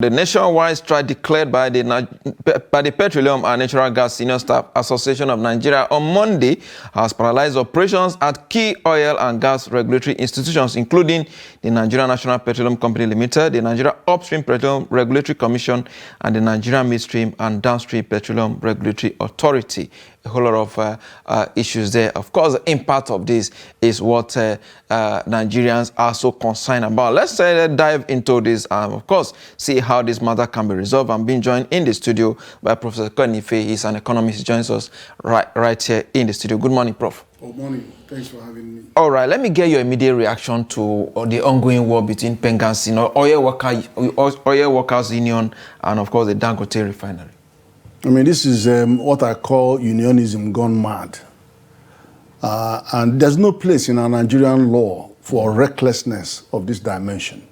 The nationwide strike declared by the Petroleum and Natural Gas Senior Staff Association of Nigeria on Monday has paralyzed operations at key oil and gas regulatory institutions, including the Nigerian National Petroleum Company Limited, the Nigeria Upstream Petroleum Regulatory Commission, and the Nigerian Midstream and Downstream Petroleum Regulatory Authority. A whole lot of issues there. Of course, the impact of this is what Nigerians are so concerned about. Let's dive into this and, of course, see how this matter can be resolved. I'm being joined in the studio by Professor Konife. He's an economist. He joins us right here in the studio. Good morning, Prof. Good morning. Thanks for having me. All right, let me get your immediate reaction to the ongoing war between Pengassan, oil workers union, and, of course, the Dangote Refinery. I mean, this is what I call unionism gone mad. And there's no place in our Nigerian law for recklessness of this dimension.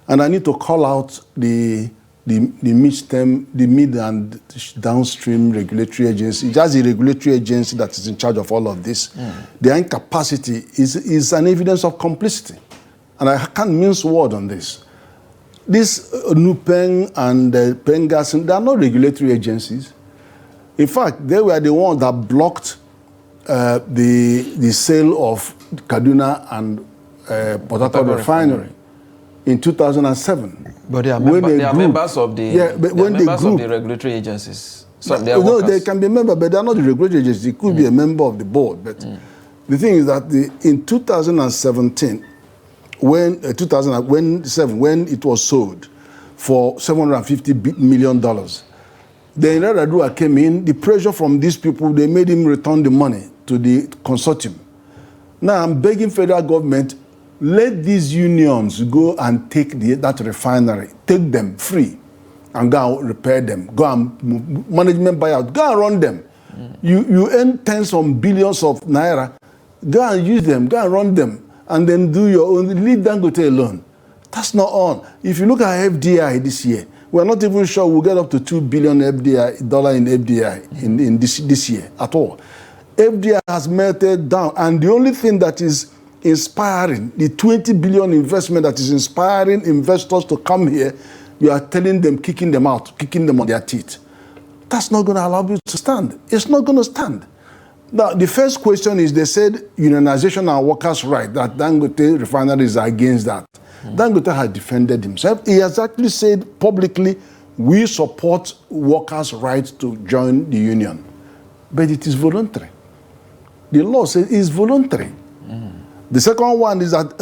And I need to call out the mid and downstream regulatory agency. Just a regulatory agency that is in charge of all of this. Their incapacity is an evidence of complicity. And I can't mince word on this. This Nupeng and Pengassan, they are not regulatory agencies. In fact, they were the ones that blocked the sale of Kaduna and Port Harcourt Refinery in 2007. But they are, members of the regulatory agencies. So no, they can be members, but they are not the regulatory agencies. They could be a member of the board. But the thing is that in 2017, when it was sold for $750 million, then Radua came in. The pressure from these people, they made him return the money to the consortium. Now I'm begging federal government, let these unions go and take that refinery, take them free, and go and repair them. Go and management buyout, go and run them. You earn tens of billions of naira, go and use them, go and run them. And then do your own, leave Dangote alone. That's not on. If you look at FDI this year, we're not even sure we'll get up to $2 billion dollar in FDI in this year at all. FDI has melted down, and the only thing that is inspiring, the 20 billion investment that is inspiring investors to come here, you are telling them, kicking them out, kicking them on their teeth. That's not going to allow you to stand. It's not going to stand. Now, the first question is, they said unionization and workers' right, that Dangote Refinery is against that. Dangote has defended himself. He has actually said publicly, we support workers' rights to join the union. But it is voluntary. The law says it's voluntary. The second one is that,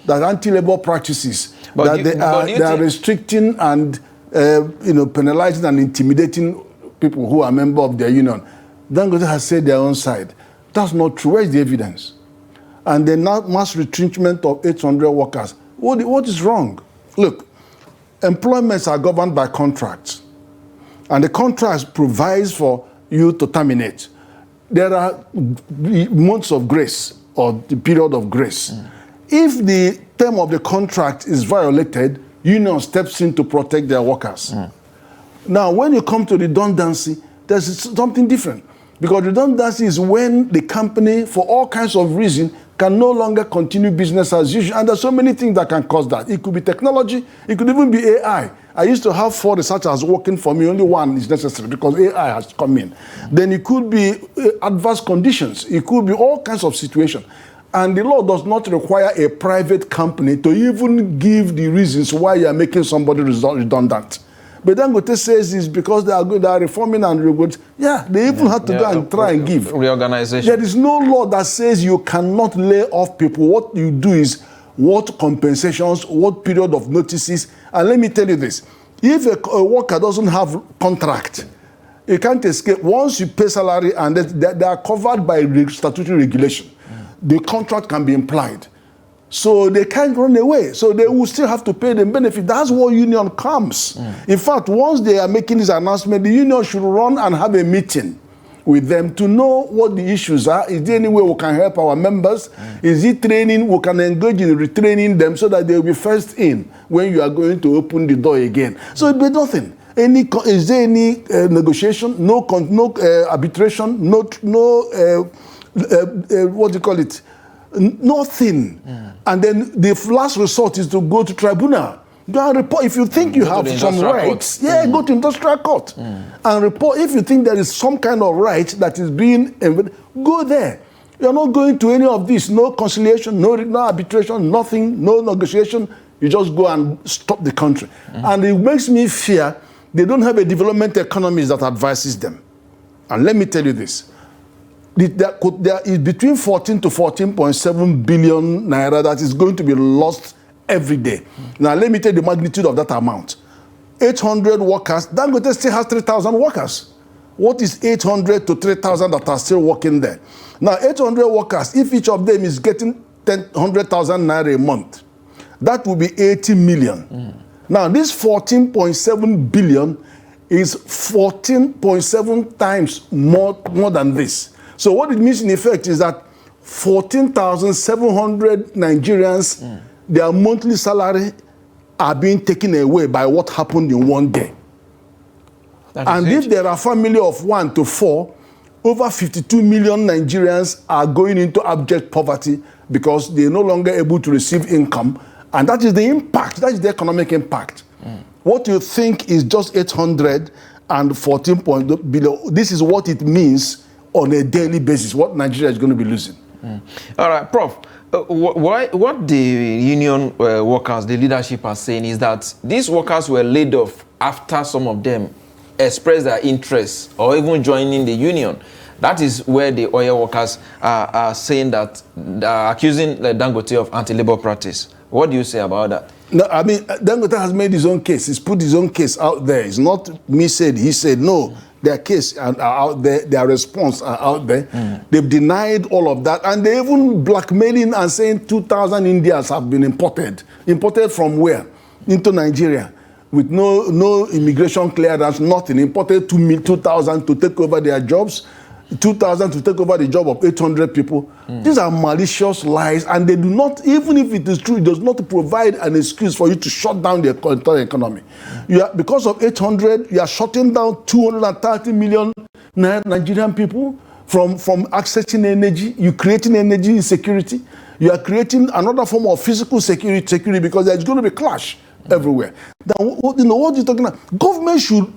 that anti-labor practices, they are restricting and penalizing and intimidating people who are members of their union. Dangote has said their own side. That's not true. Where is the evidence? And the mass retrenchment of 800 workers. What is wrong? Look, employments are governed by contracts. And the contracts provides for you to terminate. There are months of grace, or the period of grace. If the term of the contract is violated, union steps in to protect their workers. Now, when you come to redundancy, there's something different. Because redundancy is when the company, for all kinds of reasons, can no longer continue business as usual. And there's so many things that can cause that. It could be technology. It could even be AI. I used to have 4 researchers working for me. Only one is necessary because AI has come in. Then it could be adverse conditions. It could be all kinds of situations. And the law does not require a private company to even give the reasons why you are making somebody redundant. But Dangote says it's because they are reforming and regulating. Yeah, they even had to go and try and give. Reorganization. There is no law that says you cannot lay off people. What you do is what compensations, what period of notices. And let me tell you this. If a worker doesn't have contract, you can't escape. Once you pay salary and they are covered by statutory regulation, the contract can be implied. So they can't run away. So they will still have to pay them benefit. That's what union comes. In fact, once they are making this announcement, the union should run and have a meeting with them to know what the issues are. Is there any way we can help our members? Is it training? We can engage in retraining them so that they will be first in when you are going to open the door again. So it'll be nothing. Is there any negotiation? No arbitration? No what do you call it? Nothing. And then the last resort is to go to tribunal. Go and report. If you think you have some rights, go to industrial court and report. If you think there is some kind of right that is being, go there. You're not going to any of this. No conciliation, no arbitration, nothing, no negotiation. You just go and stop the country. And it makes me fear they don't have a development economist that advises them. And let me tell you this. There is between 14 to 14.7 billion naira that is going to be lost every day. Now, let me tell you the magnitude of that amount. 800 workers, Dangote still has 3,000 workers. What is 800 to 3,000 that are still working there? Now, 800 workers, if each of them is getting 100,000 naira a month, that will be 80 million. Now, this 14.7 billion is 14.7 times more than this. So what it means in effect is that 14,700 Nigerians, their monthly salary are being taken away by what happened in one day. And if there are a family of 1 to 4, over 52 million Nigerians are going into abject poverty because they are no longer able to receive income. And that is the impact, that is the economic impact. What you think is just 814 billion, this is what it means on a daily basis, what Nigeria is going to be losing. All right, Prof. What the union workers, the leadership are saying is that these workers were laid off after some of them expressed their interest or even joining the union. That is where the oil workers are saying that, accusing Dangote of anti-labor practice. What do you say about that? No, I mean, Dangote has made his own case. He's put his own case out there. It's not me said, he said. No, their case are out there. Their response are out there. They've denied all of that. And they even blackmailing and saying 2,000 Indians have been imported. Imported from where? Into Nigeria. With no immigration clearance, nothing. Imported 2,000 to take over their jobs. 2,000 to take over the job of 800 people. These are malicious lies, and they do not, even if it is true, it does not provide an excuse for you to shut down the entire economy. Because of 800, you are shutting down 230 million Nigerian people from accessing energy. You're creating energy insecurity. You are creating another form of physical security because there's going to be clash everywhere. Now, what are you talking about? Government should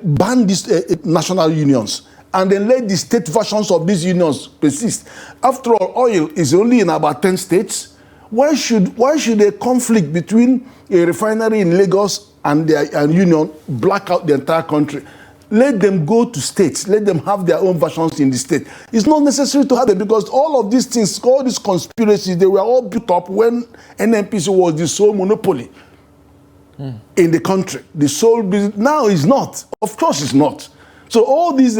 ban these national unions and then let the state versions of these unions persist. After all, oil is only in about 10 states. Why should a conflict between a refinery in Lagos and their union black out the entire country? Let them go to states. Let them have their own versions in the state. It's not necessary to have them because all of these things, all these conspiracies, they were all built up when NNPC was the sole monopoly in the country. The sole business. Now it's not. Of course it's not. So all these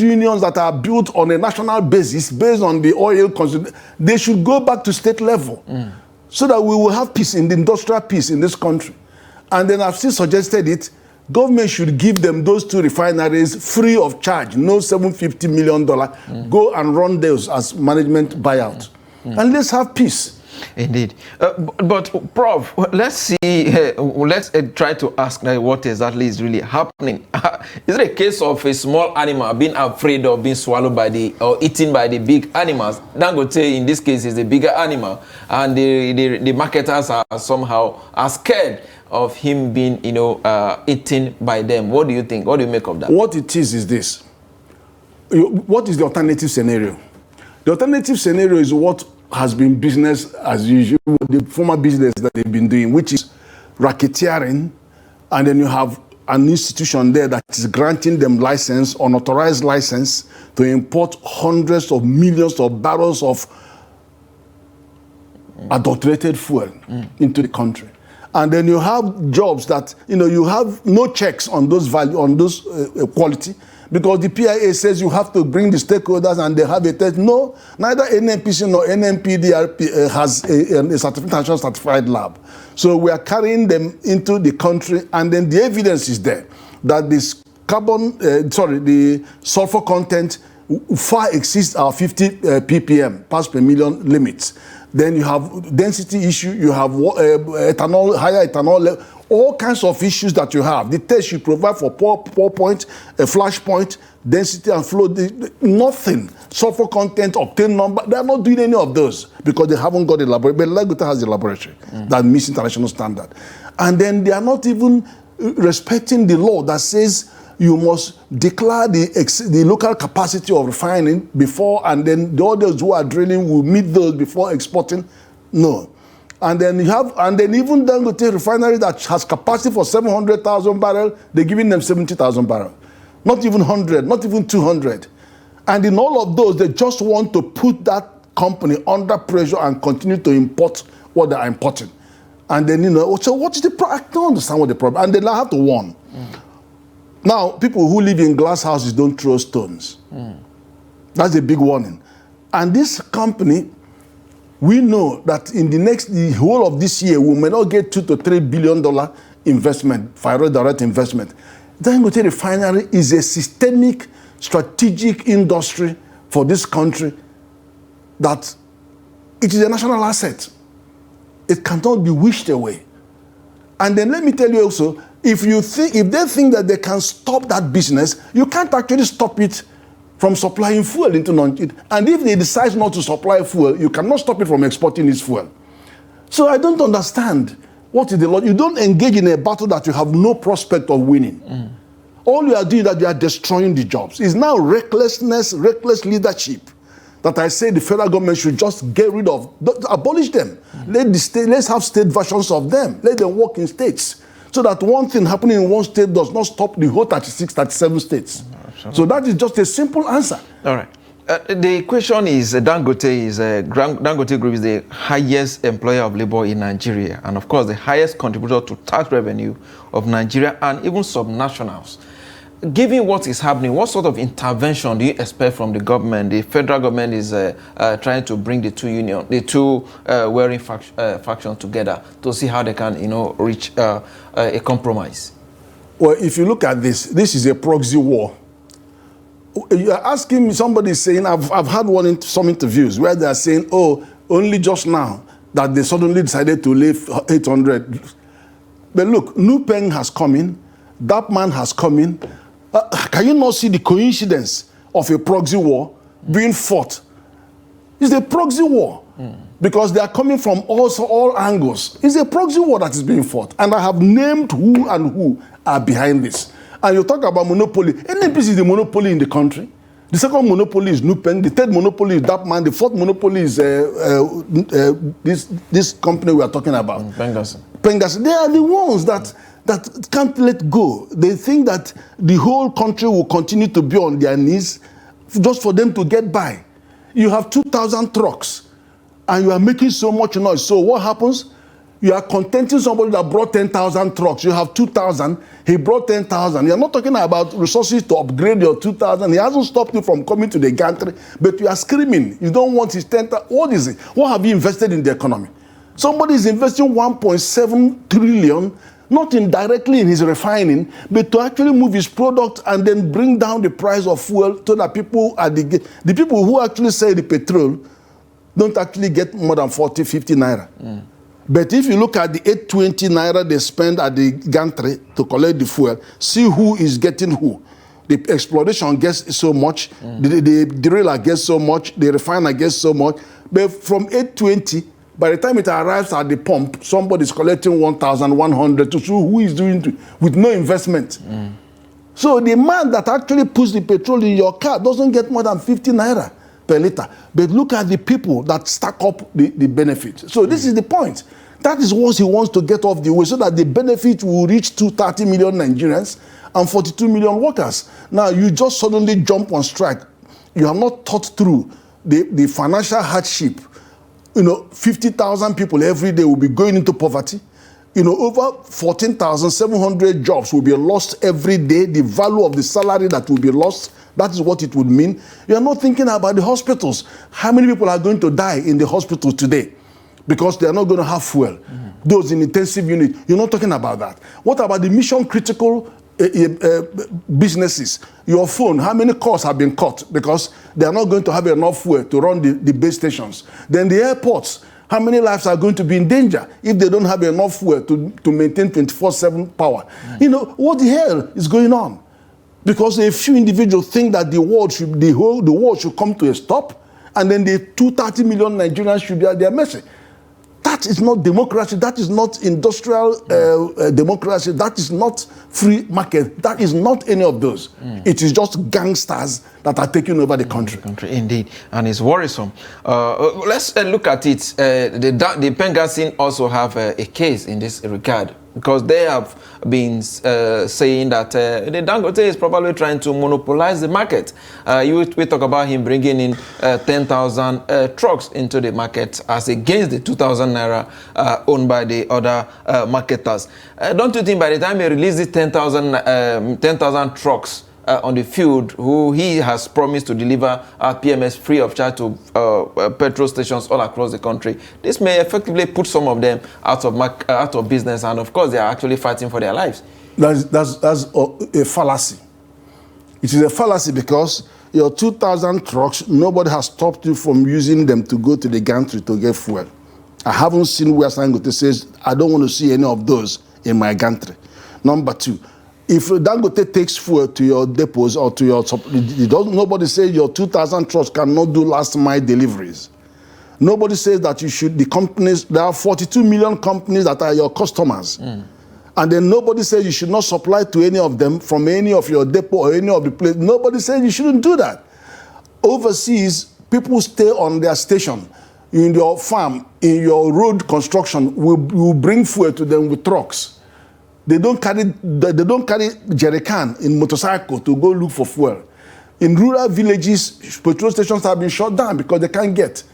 unions that are built on a national basis, based on the oil, they should go back to state level so that we will have peace, in the industrial peace in this country. And then I've still suggested it. Government should give them those 2 refineries free of charge, no $750 million. Go and run those as management buyout. And let's have peace. Indeed. But Prof, let's see, let's try to ask what exactly is really happening. Is it a case of a small animal being afraid of being swallowed by or eaten by the big animals? Dangote, in this case, is the bigger animal, and the marketers are somehow scared of him being, eaten by them. What do you think? What do you make of that? What it is this. What is the alternative scenario? The alternative scenario is what has been business as usual, the former business that they've been doing, which is racketeering, and then you have an institution there that is granting them license, unauthorized license, to import hundreds of millions of barrels of adulterated fuel into the country. And then you have jobs that, you have no checks on those value, on those quality, because the PIA says you have to bring the stakeholders and they have a test. No, neither NNPC nor NNPD has a certified lab. So we are carrying them into the country, and then the evidence is there that this the sulfur content far exceeds our 50 ppm, parts per million limits. Then you have density issue, you have ethanol, higher ethanol level. all kinds of issues that you have. The test you provide for power point, a flash point, density and flow, nothing. Sulfur content, octane number, they are not doing any of those because they haven't got a laboratory. But Dangote has a laboratory that meets international standard. And then they are not even respecting the law that says you must declare the local capacity of refining before, and then the others who are drilling will meet those before exporting. No. And then you have, and then even Dangote Refinery that has capacity for 700,000 barrels, they're giving them 70,000 barrels. Not even 100, not even 200. And in all of those, they just want to put that company under pressure and continue to import what they're importing. And then, so what is the problem? I don't understand what the problem. And then I have to warn. Now, people who live in glass houses don't throw stones. That's a big warning. And this company, we know that in the whole of this year, we may not get $2 to $3 billion investment, direct investment. Dangote Refinery is a systemic, strategic industry for this country that it is a national asset. It cannot be wished away. And then let me tell you also, if they think that they can stop that business, you can't actually stop it from supplying fuel into Nigeria. And if they decide not to supply fuel, you cannot stop it from exporting its fuel. So I don't understand what is the law. You don't engage in a battle that you have no prospect of winning. All you are doing is that you are destroying the jobs. It's now recklessness, reckless leadership that I say the federal government should just get rid of, abolish them. Let's have state versions of them. Let them work in states. So that one thing happening in one state does not stop the whole 36, 37 states. So that is just a simple answer. All right. The question is, Dangote Group is the highest employer of labor in Nigeria, and of course the highest contributor to tax revenue of Nigeria and even subnationals. Given what is happening, what sort of intervention do you expect from the government? The federal government is trying to bring the two warring factions together to see how they can, reach a compromise. Well, if you look at this is a proxy war. You are asking me, somebody is saying, I've had some interviews where they are saying, oh, only just now that they suddenly decided to leave 800. But look, Nupeng has come in, that man has come in. Can you not see the coincidence of a proxy war being fought? It's a proxy war because they are coming from all angles. It's a proxy war that is being fought. And I have named who and who are behind this. And you talk about monopoly. NNPC is the monopoly in the country. The second monopoly is Nupeng. The third monopoly is that man. The fourth monopoly is this company we are talking about. Pengassan. Pengassan. They are the ones that can't let go. They think that the whole country will continue to be on their knees just for them to get by. You have 2,000 trucks and you are making so much noise. So what happens? You are contenting somebody that brought 10,000 trucks. You have 2,000. He brought 10,000. You're not talking about resources to upgrade your 2,000. He hasn't stopped you from coming to the gantry, but you are screaming. You don't want his 10,000. What is it? What have you invested in the economy? Somebody is investing 1.7 trillion, not indirectly in his refining, but to actually move his product and then bring down the price of fuel so that people are the people who actually sell the petrol don't actually get more than 40, 50 naira. But if you look at the 820 naira they spend at the gantry to collect the fuel, see who is getting who. The exploration gets so much, the driller gets so much, the refiner gets so much. But from 820, by the time it arrives at the pump, somebody is collecting 1,100 to see who is doing it with no investment. So the man that actually puts the petrol in your car doesn't get more than 50 naira per liter. But look at the people that stack up the benefit. So this is the point. That is what he wants to get off the way so that the benefit will reach 230 million Nigerians and 42 million workers. Now you just suddenly jump on strike. You have not thought through the financial hardship. 50,000 people every day will be going into poverty. Over 14,700 jobs will be lost every day. The value of the salary that will be lost, that is what it would mean. You are not thinking about the hospitals. How many people are going to die in the hospital today because they are not going to have fuel? Those in intensive unit, you're not talking about that. What about the mission critical businesses? Your phone, how many calls have been cut because they are not going to have enough fuel to run the base stations? Then the airports, How many lives are going to be in danger if they don't have enough fuel to maintain 24/7 power? You know, what the hell is going on? Because a few individuals think that the world should come to a stop, and then the 230 million Nigerians should be at their mercy. That is not democracy. That is not industrial democracy. That is not free market. That is not any of those. It is just gangsters that are taking over the country. Indeed, and it's worrisome. Let's look at it. The Pengassan also have a case in this regard, because they have been saying that the Dangote is probably trying to monopolize the market. We talk about him bringing in 10,000 trucks into the market as against the 2,000 naira owned by the other marketers. Don't you think by the time he releases 10,000 trucks on the field, who he has promised to deliver PMS free of charge to petrol stations all across the country, this may effectively put some of them out of business, and of course they are actually fighting for their lives. That's a fallacy. It is a fallacy because your 2,000 trucks, nobody has stopped you from using them to go to the gantry to get fuel. I haven't seen where Dangote says, I don't want to see any of those in my gantry. Number two, if Dangote takes fuel to your depots or to your, nobody says your 2,000 trucks cannot do last mile deliveries. Nobody says that you should, the companies, there are 42 million companies that are your customers. And then nobody says you should not supply to any of them from any of your depot or any of the place. Nobody says you shouldn't do that. Overseas, people stay on their station. In your farm, in your road construction, we bring fuel to them with trucks. They don't carry jerry can in motorcycle to go look for fuel. In rural villages, petrol stations have been shut down because they can't get.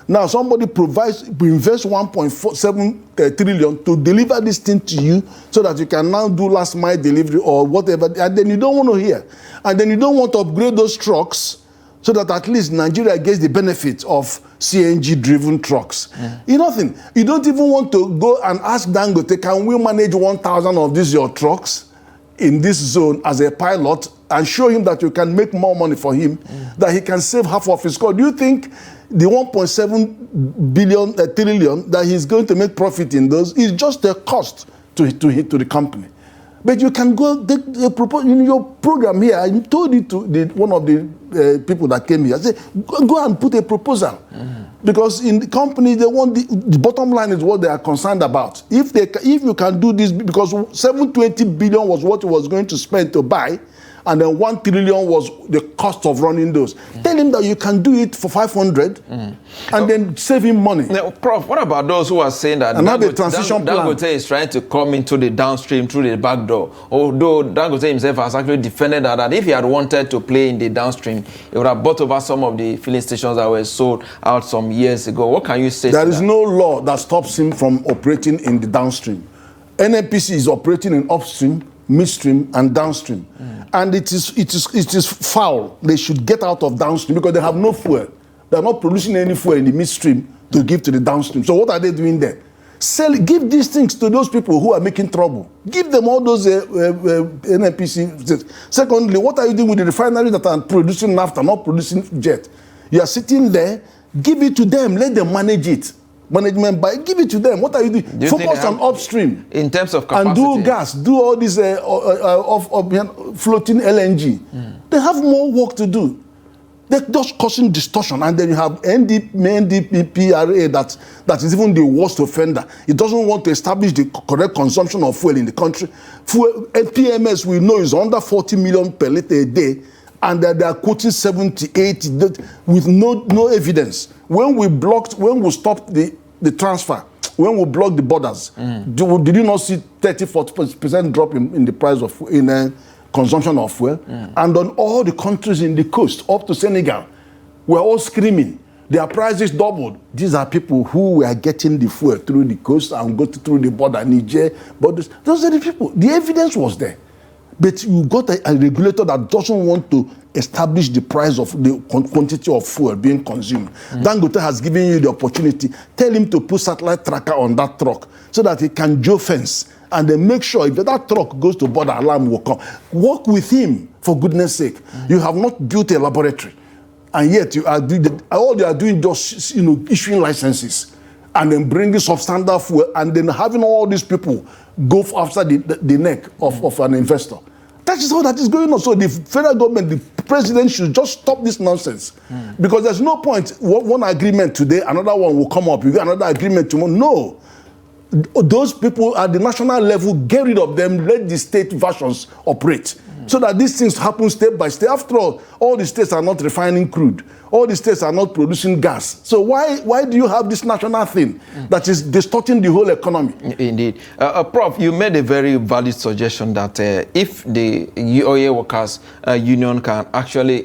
Now somebody invests 1.7 trillion to deliver this thing to you so that you can now do last mile delivery or whatever, and then you don't want to hear. And then you don't want to upgrade those trucks so that at least Nigeria gets the benefit of CNG-driven trucks. You know, you don't even want to go and ask Dangote, can we manage 1,000 of these your trucks in this zone as a pilot, and show him that you can make more money for him, that he can save half of his cost? Do you think the 1.7 trillion that he's going to make profit in those is just a cost to the company? But you can go in your program here. I told it to one of the people that came here. I said, go and put a proposal. Because in the company, they want the bottom line is what they are concerned about. If you can do this, because 720 billion was what he was going to spend to buy, and then 1 trillion was the cost of running those. Tell him that you can do it for 500 and then save him money. Now, Prof, what about those who are saying that Dangote is trying to come into the downstream through the back door? Although Dangote himself has actually defended that if he had wanted to play in the downstream, he would have bought over some of the filling stations that were sold out some years ago. What can you say to that? There is no law that stops him from operating in the downstream. NNPC is operating in upstream, midstream, and downstream. And it is foul. They should get out of downstream because they have no fuel. They are not producing any fuel in the midstream to give to the downstream. So what are they doing there? Give these things to those people who are making trouble. Give them all those NNPC. Secondly, what are you doing with the refineries that are producing naphtha, not producing jet? You are sitting there, give it to them, let them manage it. Management by give it to them. What are you doing? Focus on upstream in terms of capacity, and do gas, do all this floating LNG. They have more work to do. They're just causing distortion, and then you have NDPRA that is even the worst offender. It doesn't want to establish the correct consumption of fuel in the country. Fuel PMS we know is under 40 million per litre a day, and they are quoting 70, 80 with no evidence. When we stopped the transfer, when we blocked the borders, did you not see 30-40% drop in the price of consumption of fuel? And on all the countries in the coast, up to Senegal, we're all screaming. Their prices doubled. These are people who were getting the fuel through the coast and go through the border, Niger. But those are the people. The evidence was there. But you got a regulator that doesn't want to establish the price of the quantity of fuel being consumed. Dangote has given you the opportunity. Tell him to put satellite tracker on that truck so that he can geofence and then make sure if that truck goes to border, alarm will come. Work with him, for goodness sake. You have not built a laboratory, and yet you are doing all you are doing just issuing licenses. and then bringing substandard fuel, and then having all these people go after the neck of an investor. That is all that is going on. So the federal government, the president should just stop this nonsense. Because there's no point, one agreement today, another one will come up, you get another agreement tomorrow. No. Those people at the national level, get rid of them, let the state versions operate. So that these things happen step by step. After all the states are not refining crude. All the states are not producing gas. So why do you have this national thing that is distorting the whole economy? Indeed. Prof, you made a very valid suggestion that if the oil workers union can actually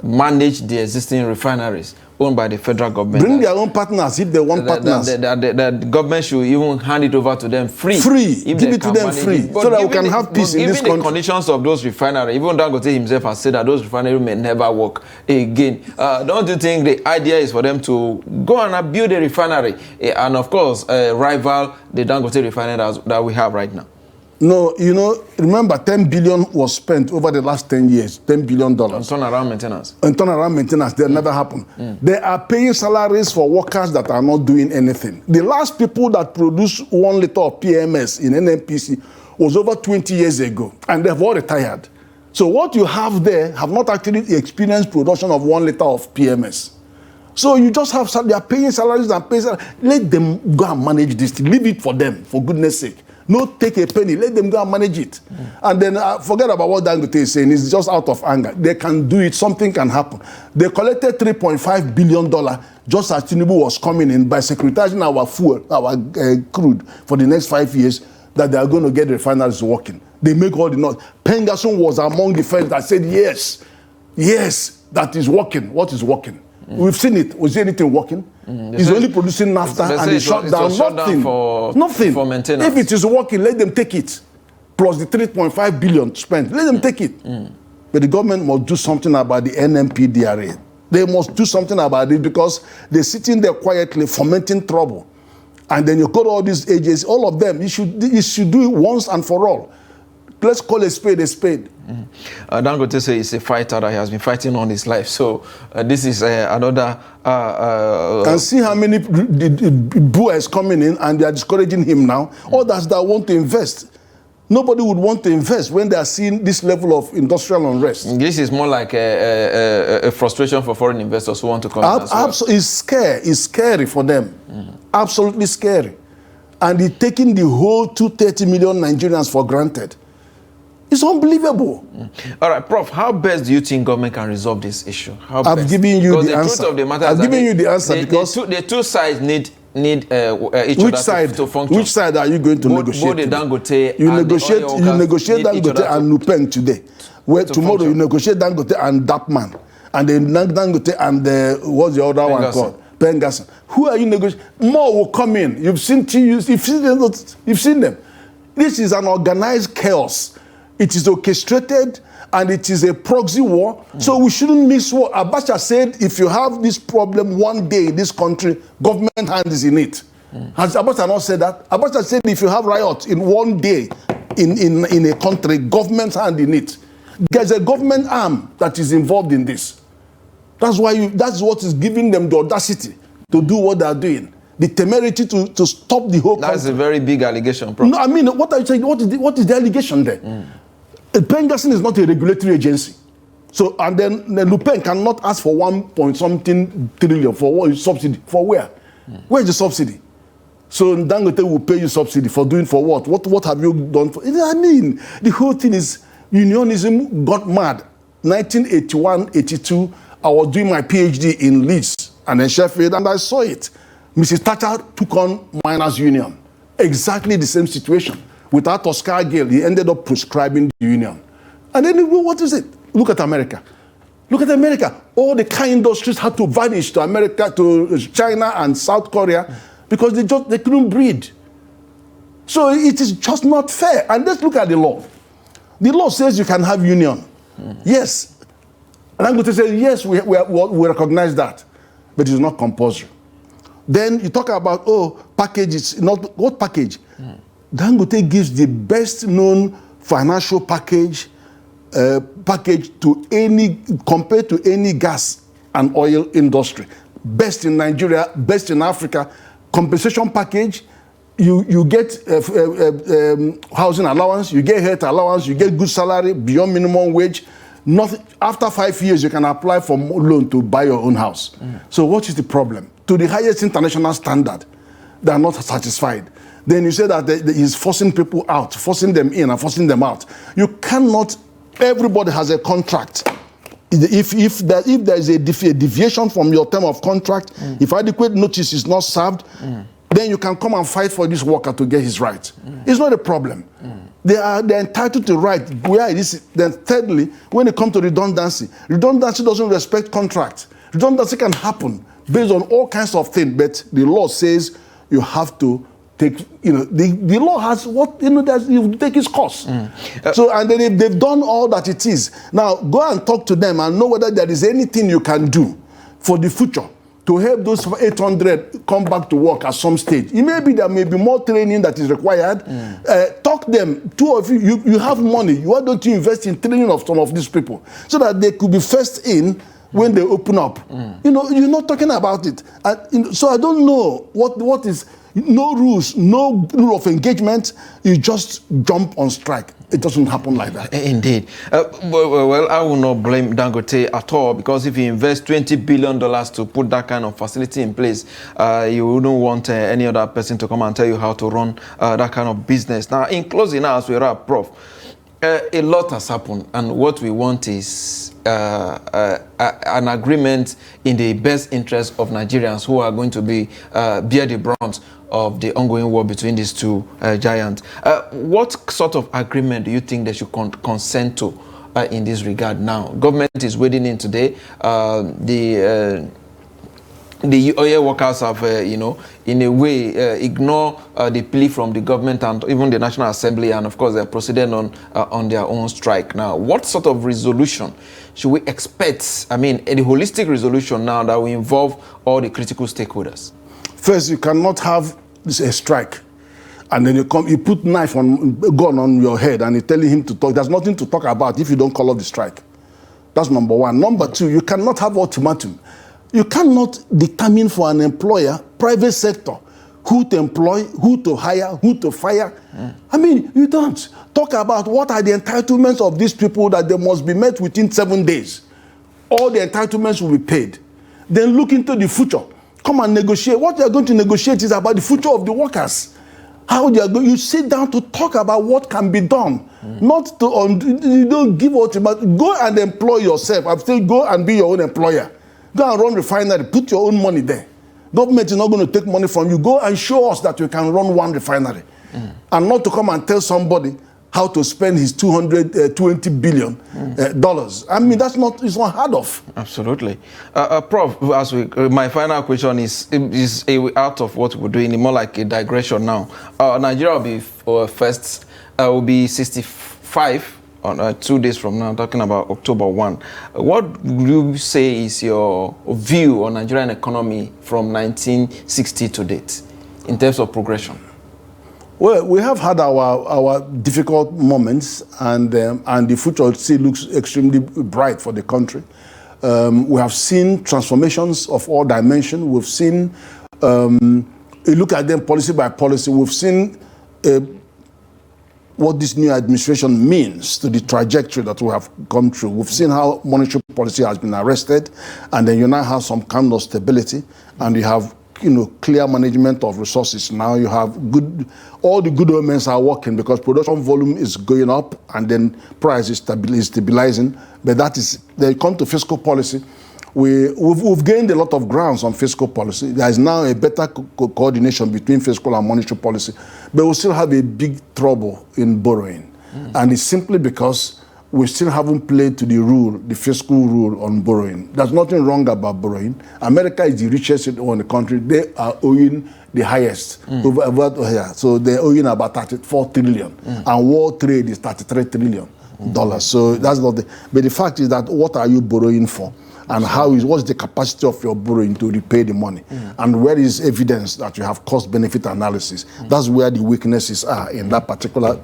manage the existing refineries owned by the federal government. Bring their own partners if they want partners. The government should even hand it over to them free. Give it to them free, so that we can have peace in this country. Given the conditions of those refineries, even Dangote himself has said that those refineries may never work again. Don't you think the idea is for them to go and build a refinery and, of course, rival the Dangote refinery that we have right now? No, you know, remember 10 billion was spent over the last 10 years, $10 billion. On turnaround maintenance. On turnaround maintenance, that never happened. They are paying salaries for workers that are not doing anything. The last people that produced 1 liter of PMS in NNPC was over 20 years ago, and they've all retired. So what you have there have not actually experienced production of 1 liter of PMS. So you just have, they are paying salaries and paying salaries. Let them go and manage this. Leave it for them, for goodness sake. No, take a penny. Let them go and manage it. And then forget about what Dangote is saying. It's just out of anger. They can do it. Something can happen. They collected $3.5 billion just as Tinubu was coming in by securitizing our fuel, our crude for the next 5 years, that they are going to get the refineries working. They make all the noise. Pengassan was among the first that said, yes, that is working. What is working? We've seen it. Was there anything working? It's only producing naphtha and they shut down. Nothing. For maintenance. If it is working, let them take it. Plus the 3.5 billion spent. Let them take it. But the government must do something about the NMPDRA. They must do something about it because they're sitting there quietly fomenting trouble. And then you got all these agencies, all of them. You should do it once and for all. Let's call a spade a spade. Dangote says he's a fighter that he has been fighting all his life. So this is another... and see how many boys coming in and they are discouraging him now. Others that want to invest. Nobody would want to invest when they are seeing this level of industrial unrest. This is more like a frustration for foreign investors who want to come in as well. It's scary for them. Absolutely scary. And they're taking the whole 230 million Nigerians for granted. It's unbelievable. All right, Prof, how best do you think government can resolve this issue? I've given you the answer. Truth of the matter I've given you the answer because the two sides need each other to function. Which side are you going to negotiate? Both the Dangote you negotiate Dangote and Nupeng today. Where tomorrow you negotiate Dangote and Dapman, and then Dangote and what's the other one called? Pengassan. Who are you negotiating? More will come in. You've seen them. This is an organized chaos. It is orchestrated and it is a proxy war. So we shouldn't mix what Abacha said. If you have this problem one day in this country, government hand is in it. Has Abacha not said that? Abacha said if you have riots in one day in a country, government hand in it. There's a government arm that is involved in this. That's what is giving them the audacity to do what they are doing. The temerity to stop the whole country. That's a very big allegation, Prof. No, I mean, what are you saying? What is the allegation there? Pengassan is not a regulatory agency. So, and then Nupeng cannot ask for 1.something trillion for what is subsidy. For where? Where is the subsidy? So Dangote will pay you subsidy for doing for what? What have you done for? I mean, the whole thing is unionism got mad. 1981, 82, I was doing my PhD in Leeds and in Sheffield, and I saw it. Mrs. Thatcher took on miners' union. Exactly the same situation. Without Oscar Gale, he ended up prescribing the union. And then what is it? Look at America. Look at America. All the car industries had to vanish to America, to China and South Korea because they couldn't breed. So it is just not fair. And let's look at the law. The law says you can have union. Yes. And I'm going to say, yes, we recognize that. But it's not compulsory. Then you talk about, package. It's not, what package? Dangote gives the best known financial package to compared to any gas and oil industry. Best in Nigeria, best in Africa, compensation package, you get housing allowance, you get health allowance, you get good salary beyond minimum wage. Nothing, after 5 years, you can apply for loan to buy your own house. So what is the problem? To the highest international standard, they are not satisfied. Then you say that he's forcing people out, forcing them in and forcing them out. You cannot, everybody has a contract. If there is a deviation from your term of contract, if adequate notice is not served, then you can come and fight for this worker to get his rights. It's not a problem. They're entitled to right where it is. Then thirdly, when it comes to redundancy doesn't respect contract. Redundancy can happen based on all kinds of things, but the law says you have to take, the law has what, you take its course. So, and then they've done all that it is. Now, go and talk to them and know whether there is anything you can do for the future to help those 800 come back to work at some stage. It may be there may be more training that is required. Talk them, two of you have money. Why don't you invest in training of some of these people so that they could be first in when they open up? You're not talking about it. So I don't know what is, no rules, no rule of engagement. You just jump on strike. It doesn't happen like that. Indeed. Well, I will not blame Dangote at all, because if you invest $20 billion to put that kind of facility in place, you wouldn't want any other person to come and tell you how to run that kind of business. Now, in closing, now, as we wrap, Prof, a lot has happened, and what we want is an agreement in the best interest of Nigerians who are going to bear the brunt of the ongoing war between these two giants. What sort of agreement do you think they should consent to in this regard now? Government is wading in today. The oil workers have, in a way, ignore the plea from the government and even the National Assembly, and of course they're proceeding on their own strike now. What sort of resolution should we expect? I mean, a holistic resolution now that will involve all the critical stakeholders. First, you cannot have a strike, and then you put gun on your head, and you're telling him to talk. There's nothing to talk about if you don't call off the strike. That's number one. Number two, you cannot have ultimatum. You cannot determine for an employer, private sector, who to employ, who to hire, who to fire. I mean, you don't. Talk about what are the entitlements of these people that they must be met within 7 days. All the entitlements will be paid. Then look into the future. Come and negotiate. What you're going to negotiate is about the future of the workers. How they are going. You sit down to talk about what can be done. Not to, you don't give ultimatum. Go and employ yourself. I'm saying go and be your own employer. Go and run refinery. Put your own money there. Government is not going to take money from you. Go and show us that you can run one refinery. And not to come and tell somebody how to spend his $220 billion. I mean, it's not hard of. Absolutely. Prof, my final question is out of what we're doing, more like a digression now. Nigeria will be first, will be 65 on 2 days from now, talking about October 1. What would you say is your view on Nigerian economy from 1960 to date in terms of progression? Well, we have had our difficult moments, and the future still looks extremely bright for the country. We have seen transformations of all dimensions. We've seen, you look at them policy by policy, we've seen what this new administration means to the trajectory that we have come through. We've seen how monetary policy has been arrested, and then you now have some kind of stability, and you have clear management of resources. Now you have all the good omens are working because production volume is going up and then price is stabilizing. But they come to fiscal policy. We've gained a lot of grounds on fiscal policy. There is now a better coordination between fiscal and monetary policy. But we still have a big trouble in borrowing. And it's simply because we still haven't played to the fiscal rule on borrowing. There's nothing wrong about borrowing. America is the richest in the country. They are owing the highest over here. So they're owing about 34 trillion. And world trade is $33 trillion. So that's not but the fact is that what are you borrowing for? and what's the capacity of your borrowing to repay the money, and where is evidence that you have cost-benefit analysis. That's where the weaknesses are in that particular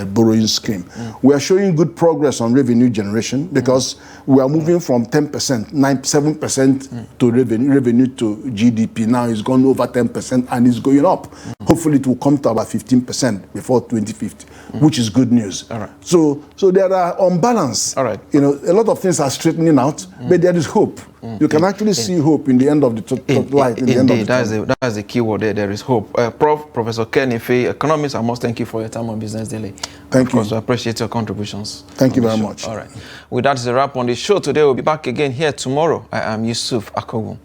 borrowing scheme. We are showing good progress on revenue generation because we are moving from 10%, 7% to revenue to GDP. Now it's gone over 10% and it's going up. Hopefully it will come to about 15% before 2050, which is good news. All right. So there are, on balance, all right, a lot of things are straightening out, but there is hope. You can actually see hope in the end of the light. Indeed, that is the key word there. There is hope. Professor Ken Ife, economist, I must thank you for your time on Business Daily. Thank you. I appreciate your contributions. Thank you very much. All right. With that is a wrap on the show today. We'll be back again here tomorrow. I am Yusuf Akogun.